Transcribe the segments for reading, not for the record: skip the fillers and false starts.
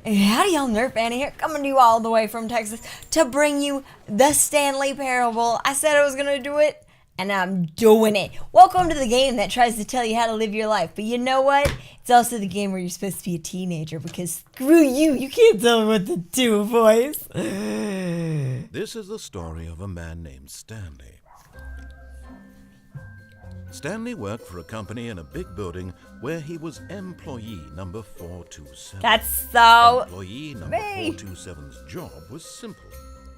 Howdy y'all, nerfanna here, coming to you all the way from Texas to bring you the Stanley Parable. I said I was going to do it, and I'm doing it. Welcome to the game that tries to tell you how to live your life. But you know what? It's also the game where you're supposed to be a teenager, because screw you, you can't tell me what to do, boys. This is the story of a man named Stanley. Stanley worked for a company in a big building where he was employee number 427. That's so Employee number 427's job was simple.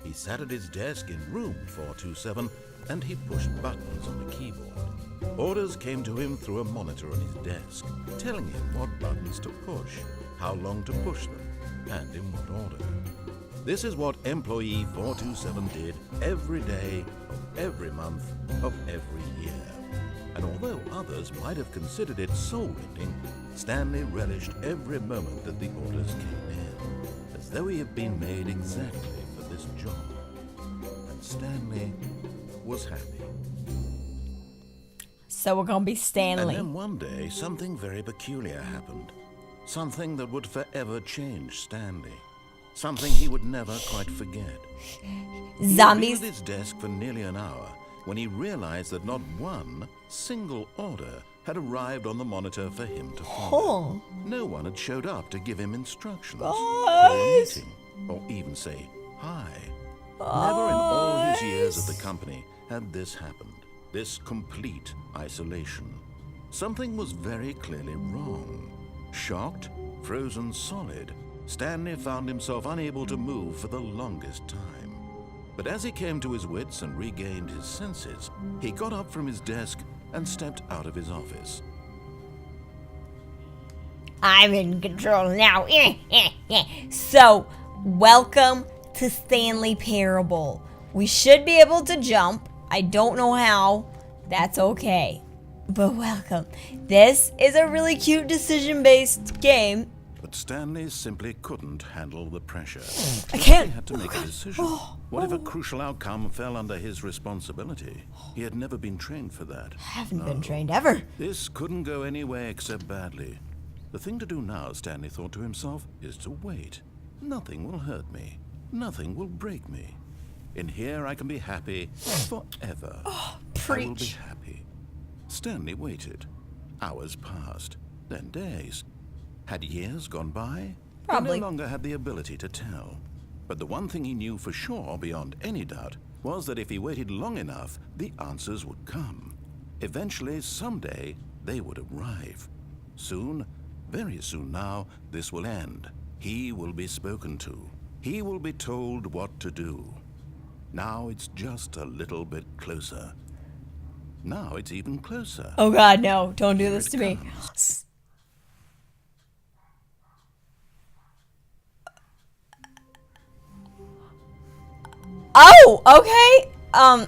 He sat at his desk in room 427 and he pushed buttons on a keyboard. Orders came to him through a monitor on his desk, telling him what buttons to push, how long to push them, and in what order. This is what employee 427 did every day of every month of every year. And although others might have considered it soul-rending, Stanley relished every moment that the orders came in, as though he had been made exactly for this job. And Stanley was happy. So we're gonna be Stanley. And then one day, something very peculiar happened. Something that would forever change Stanley. Something he would never quite forget. Zombies. He was at his desk for nearly an hour when he realized that not one single order had arrived on the monitor for him to follow. No one had showed up to give him instructions, call a meeting, or even say hi. Never in all his years at the company had this happened, this complete isolation. Something was very clearly wrong. Shocked, frozen solid, Stanley found himself unable to move for the longest time. But as he came to his wits and regained his senses, he got up from his desk and stepped out of his office. I'm in control now. So, welcome to Stanley Parable. We should be able to jump. I don't know how. That's okay. But welcome. This is a really cute decision-based game. But Stanley simply couldn't handle the pressure. I can't. He had to make a decision. What if a crucial outcome fell under his responsibility? He had never been trained for that. I haven't been trained ever. This couldn't go any way except badly. The thing to do now, Stanley thought to himself, is to wait. Nothing will hurt me. Nothing will break me. In here I can be happy forever. Preach. I will be happy. Stanley waited. Hours passed, then days. Had years gone by? Probably. He no longer had the ability to tell. But the one thing he knew for sure, beyond any doubt, was that if he waited long enough, the answers would come. Eventually, someday, they would arrive. Soon, very soon now, this will end. He will be spoken to. He will be told what to do. Now it's just a little bit closer. Now it's even closer. Oh God, no. Don't do this to me. Oh, okay. I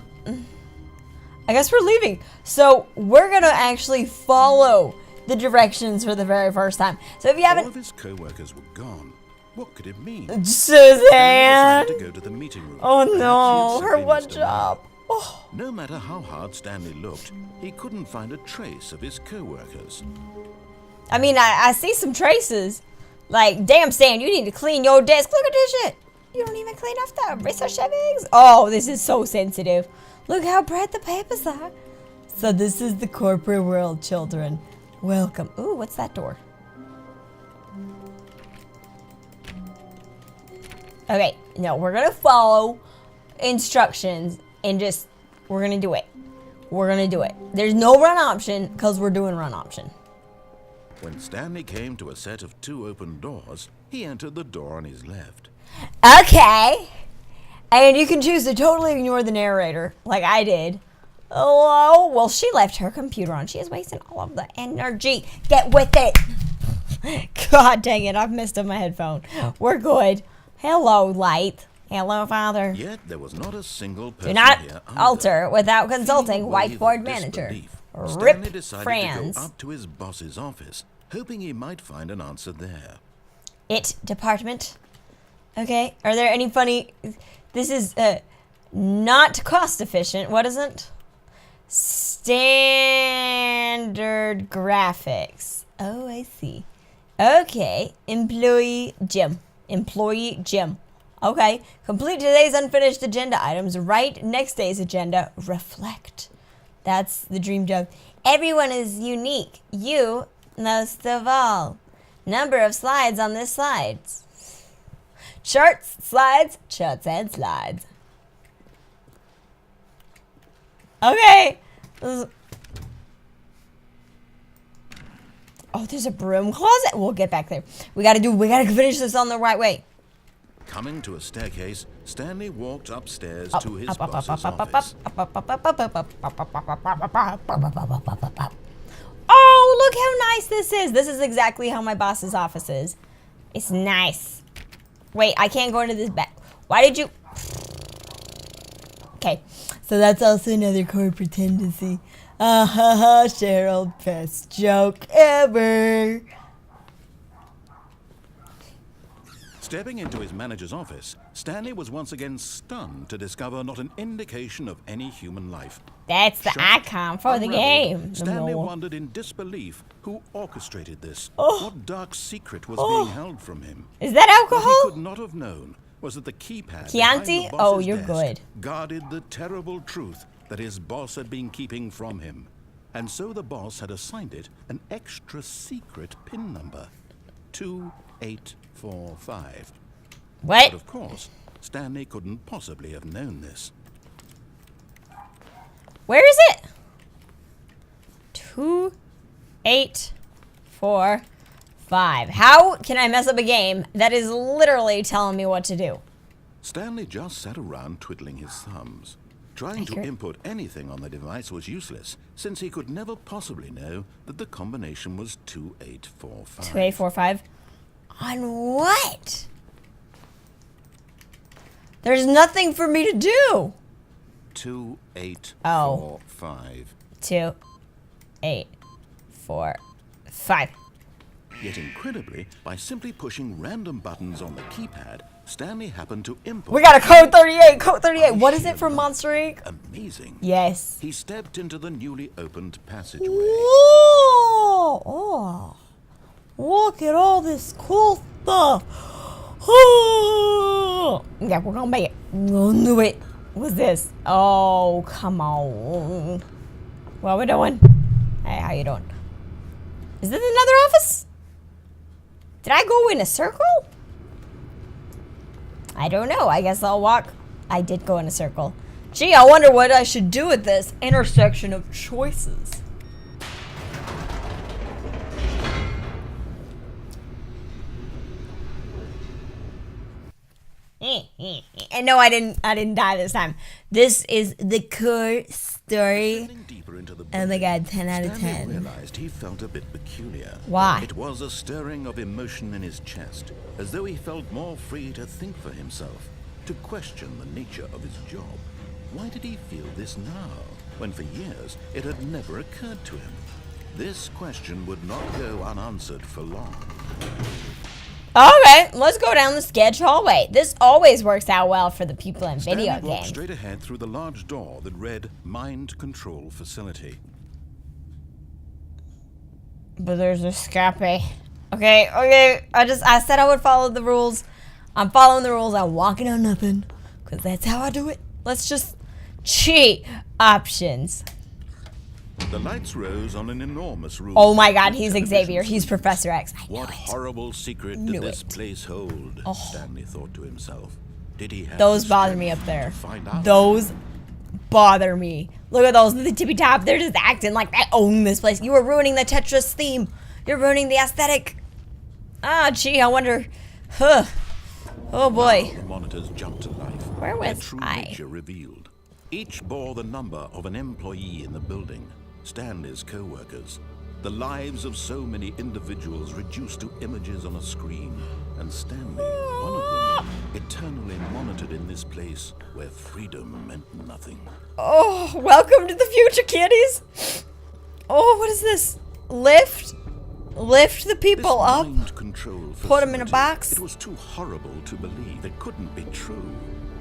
guess we're leaving. So we're gonna actually follow the directions for the very first time. So if you haven't, all of his co-workers were gone. What could it mean? Suzanne. To go to the meeting room. Oh Perhaps no, he had her simply one missed a job. moment. Oh. No matter how hard Stanley looked, he couldn't find a trace of his co-workers. I mean, I see some traces. Like, damn, Stan, you need to clean your desk. Look at this shit. You don't even clean off the research shavings. Oh, this is so sensitive. Look how bright the papers are. So this is the corporate world, children. Welcome. Ooh, what's that door? Okay, no, we're gonna follow instructions and just, we're gonna do it. We're gonna do it. There's no run option because we're doing run option. When Stanley came to a set of 2 open doors, he entered the door on his left. Okay. And you can choose to totally ignore the narrator, like I did. Oh, well, she left her computer on. She is wasting all of the energy. Get with it. God dang it, I've messed up my headphone. We're good. Hello, light. Hello, Father. Yet there was not a single person Do not here alter without consulting Feeling a wave whiteboard of manager. disbelief, Rip Stanley decided Franz. to go up to his boss's office, hoping he might find an answer there. It department. Okay. Are there any funny? This is not cost efficient. What is it? Standard graphics. Oh, I see. Okay. Employee Jim. Employee gym. Okay. Complete today's unfinished agenda items. Write next day's agenda. Reflect. That's the dream job. Everyone is unique. You, most of all. Number of slides on this slide. Charts, slides, charts, and slides. Okay. Oh, there's a broom closet. We'll get back there. We gotta finish this on the right way. Coming to a staircase, Stanley walked upstairs to his boss's office. Oh, look how nice this is. This is exactly how my boss's office is. It's nice. Wait, I can't go into this back. Why did you... Okay, so that's also another corporate tendency. Cheryl, best joke ever. Stepping into his manager's office, Stanley was once again stunned to discover not an indication of any human life. That's the icon for the game. Stanley wondered in disbelief who orchestrated this. What dark secret was being held from him? Is that alcohol? What he could not have known was that the keypad behind the boss's you're desk good. guarded the terrible truth that his boss had been keeping from him. And so the boss had assigned it an extra secret PIN number. 2845. What? But of course, Stanley couldn't possibly have known this. Where is it? 2845. How can I mess up a game that is literally telling me what to do? Stanley just sat around twiddling his thumbs. Trying to input anything on the device was useless, since he could never possibly know that the combination was 2845. 2845? On what? There's nothing for me to do. 2845. 2845. Yet incredibly, by simply pushing random buttons on the keypad, Stanley happened to input... We got a code 38! Code 38! What is it from Monster Inc? Amazing. Yes. He stepped into the newly opened passageway. Whoa! Oh. Look at all this cool stuff. Oh. Yeah, we're gonna make it. We're gonna do it. What's this? Oh, come on. What are we doing? Hey, how you doing? Is this another office? Did I go in a circle? I don't know. I guess I'll walk. I did go in a circle. Gee, I wonder what I should do at this intersection of choices. And no, I didn't die this time. This is the core story. Oh my god, 10 out of 10. Stanley realized he felt a bit peculiar. Why? It was a stirring of emotion in his chest, as though he felt more free to think for himself, to question the nature of his job. Why did he feel this now, when for years it had never occurred to him? This question would not go unanswered for long. Okay, let's go down the sketch hallway. This always works out well for the people in video Stanley walked games. straight ahead through the large door that read Mind Control Facility. But there's a scrappy. Okay. I said I would follow the rules. I'm following the rules. I'm walking on nothing. Because that's how I do it. Let's just cheat. Options. The lights rose on an enormous room. Oh my god, he's Xavier. He's Professor X. I What knew it. horrible secret Knew did this it. place hold? Oh. Stanley thought to himself. Did he have Those the bother strength me up there. to find out? Those bother me. Look at those, the tippy top. They're just acting like they own this place. You are ruining the Tetris theme. You're ruining the aesthetic. Ah, gee, I wonder. Huh. Oh boy. Now the monitors jumped to life. Where Their was true I? nature revealed. Each bore the number of an employee in the building. Stanley's co-workers. The lives of so many individuals reduced to images on a screen. And Stanley, one of them, eternally monitored in this place where freedom meant nothing. Oh, welcome to the future, kiddies. Oh, what is this? Lift the people This up. mind control Put 'em in a facility, box. It was too horrible to believe. It couldn't be true.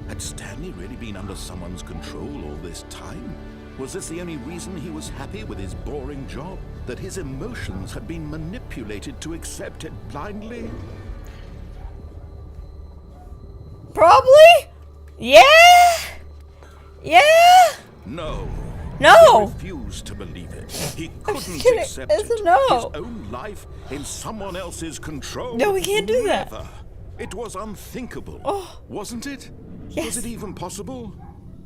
Had Stanley really been under someone's control all this time? Was this the only reason he was happy with his boring job? That his emotions had been manipulated to accept it blindly? Probably? Yeah? Yeah? No. No! He refused to believe it. He couldn't kidding. accept It's it. a no. His own life in someone else's control. No, we can't do that. Never. It was unthinkable. Oh. Wasn't it? Yes. Was it even possible?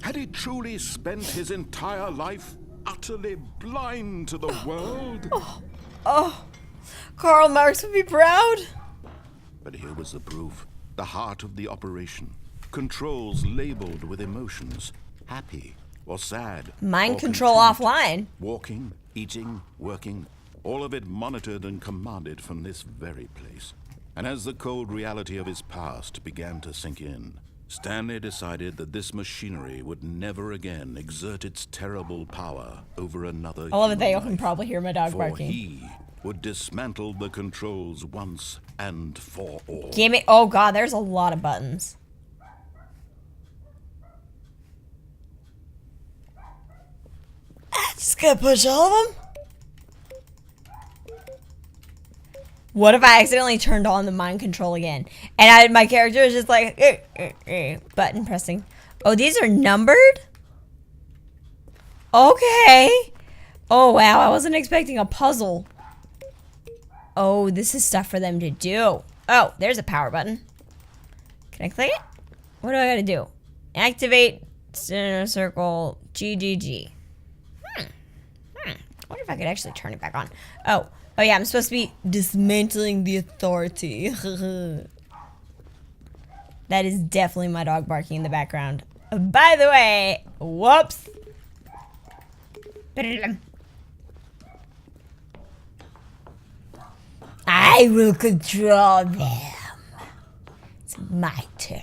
Had he truly spent his entire life utterly blind to the world? Oh. Karl Marx would be proud. But here was the proof. The heart of the operation. Controls labeled with emotions. Happy or sad. Mind or control content. offline. Walking, eating, working. All of it monitored and commanded from this very place. And as the cold reality of his past began to sink in, Stanley decided that this machinery would never again exert its terrible power over another I love it that you human can life. probably hear my dog For barking. he would dismantle the controls once and for all. Give me. Oh god, there's a lot of buttons. Just gonna push all of them. What if I accidentally turned on the mind control again? And my character is just like, button pressing. Oh, these are numbered? Okay. Oh, wow. I wasn't expecting a puzzle. Oh, this is stuff for them to do. Oh, there's a power button. Can I click it? What do I gotta do? Activate center circle GGG. I wonder if I could actually turn it back on. Oh yeah, I'm supposed to be dismantling the authority. That is definitely my dog barking in the background. By the way, whoops. I will control them. It's my turn.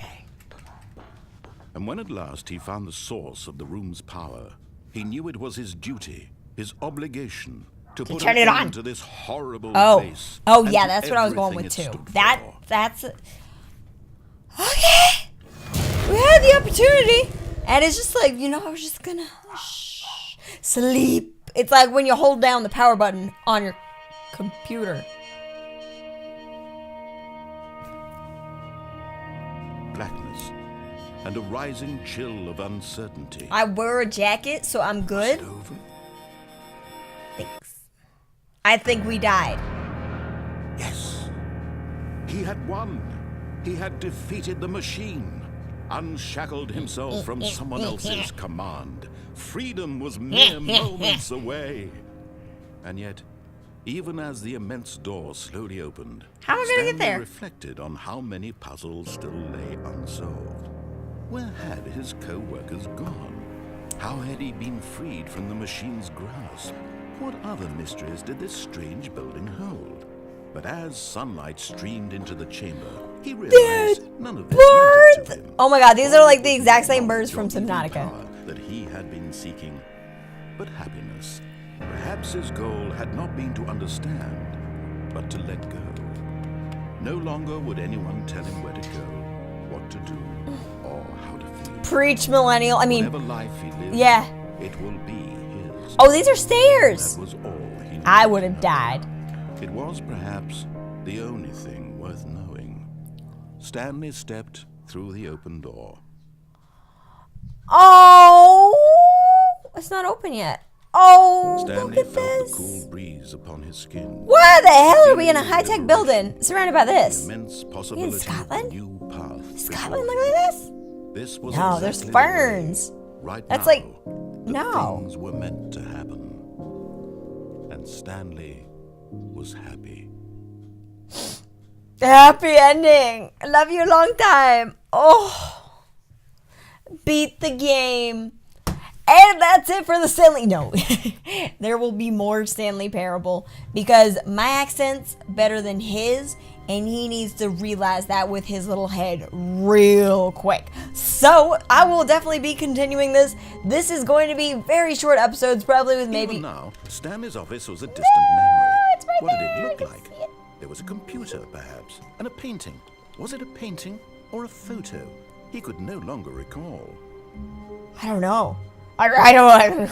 And when at last he found the source of the room's power, he knew it was his duty, his obligation, to put turn an it on. end to this horrible Oh, place. oh and yeah, to that's what I was going everything with it too. stood for. That's okay. We had the opportunity, and it's just like, you know, I was just gonna sleep. It's like when you hold down the power button on your computer. Blackness and a rising chill of uncertainty. I wear a jacket, so I'm Was good. it over? Thanks. I think we died. Yes. He had won. He had defeated the machine, unshackled himself from someone else's command. Freedom was mere moments away. And yet, even as the immense door slowly opened, How am I gonna get Stanley there? reflected on how many puzzles still lay unsolved. Where had his co-workers gone? How had he been freed from the machine's grasp? What other mysteries did this strange building hold? But as sunlight streamed into the chamber, he realized none of this mattered to him. Oh my god, these are like the All exact was same birds knowledge from of evil Subnautica. power that he had been seeking. But happiness. Perhaps his goal had not been to understand, but to let go. No longer would anyone tell him where to go, what to do, or how to feel. Preach, millennial. I mean, Whatever life he lived, yeah. it will be his. Oh, these are stairs. That was all he needed I would to have know. died. It was perhaps the only thing worth knowing. Stanley stepped through the open door. Oh, it's not open yet. Oh, Stanley look at felt the this. cool breeze upon his skin. Why the hell are we in a high-tech building surrounded by this? Immense possibility of a Scotland? new path. Scotland, before look like this. him. This was No, there's exactly the way. ferns. Right That's now, like, the no. things were meant to happen. And Stanley was happy. Happy ending. I love you a long time. Oh, beat the game. And that's it for the Stanley. No, there will be more Stanley Parable because my accent's better than his, and he needs to realize that with his little head real quick. So I will definitely be continuing this. This is going to be very short episodes, probably with maybe. Even now, Stanley's office was a distant memory. it's right What did there, it I look can like? see it. There was a computer, perhaps, and a painting. Was it a painting or a photo? He could no longer recall. I don't know. I don't.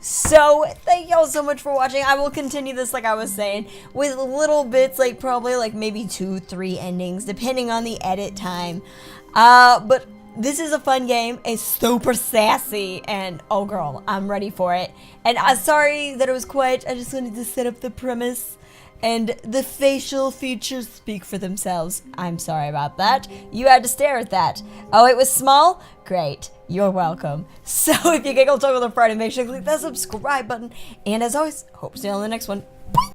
So, thank y'all so much for watching. I will continue this, like I was saying, with little bits, like probably like maybe 2-3 endings, depending on the edit time. But this is a fun game. It's super sassy, and oh girl, I'm ready for it. And I'm sorry that it was quiet. I just wanted to set up the premise. And the facial features speak for themselves. I'm sorry about that. You had to stare at that. Oh, it was small? Great. You're welcome. So if you giggle, toggle, or Friday, make sure to click that subscribe button. And as always, hope to see you on the next one.